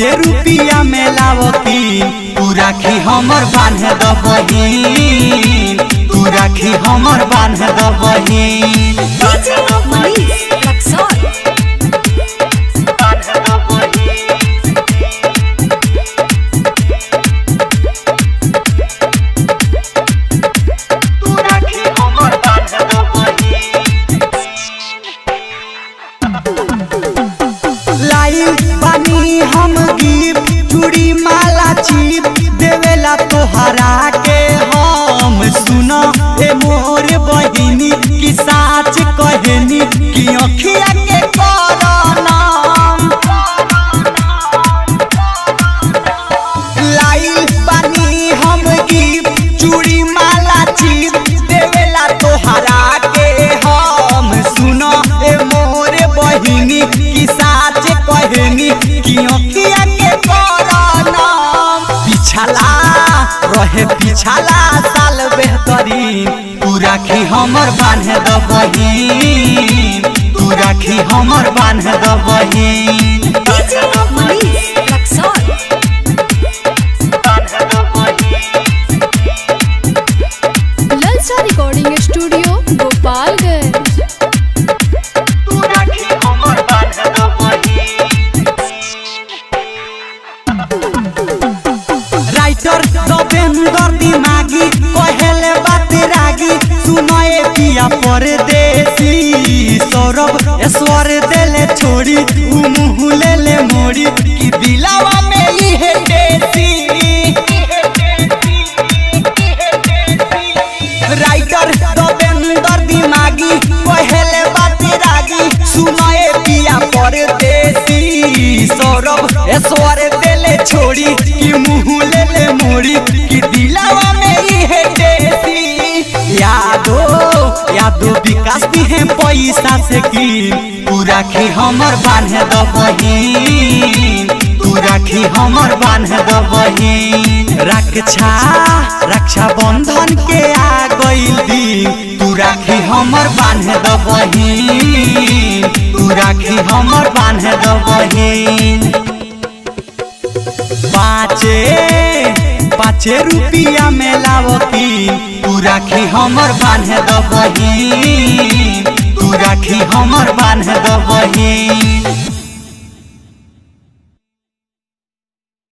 रुपया में लावती तू राखी हमर बांध द बहिन, तू राखी हमर बांध द बहिन। हम गिफ्ट चूड़ी माला चिप देवेला तोहरा के हम सुन ए मोर बहिनी की साच कहनी कि अखिया के करनाम लाइल बानी हम गिफ्ट चूड़ी माला चिप देवेला तोहरा के हम सुन ए मोर बहिनी की साच कहनी कि अखिया के करनाम पिछला रहे पिछला साल बेहतरीन तू राखी हमर बांध द बहिन, तू राखी हमर बांध द बहिन। ललचा रिकॉर्डिंग स्टूडियो गोपालगंज। राइटर दबेंदर दिमागी कहेले बात रागी सुनए पिया परदेसी सौरभ ऐश्वर देले छोड़ी उ मुँह ले मोड़ी कि दिलावा में इहे देसी। राइटर दबेंदर दिमागी कहेले बात रागी सुनए पिया परदेसी सौरभ ऐश्वर देले छोड़ी कि मुँह ले मोड़ी कि दिलावा में इहे देसी। यादो विकास भी है पैसा से की तू राखी हमर बांध द बहिन, तू राखी हमर बांध द बहिन। रक्षा बंधन के आ गइल दिन तू राखी हमर बांध द बहिन, तू राखी हमर बांध द बहिन। पाँचे रुपया में लावती तू राखी हमर बांध द बहिन, तू राखी हमर बांध द बहिन।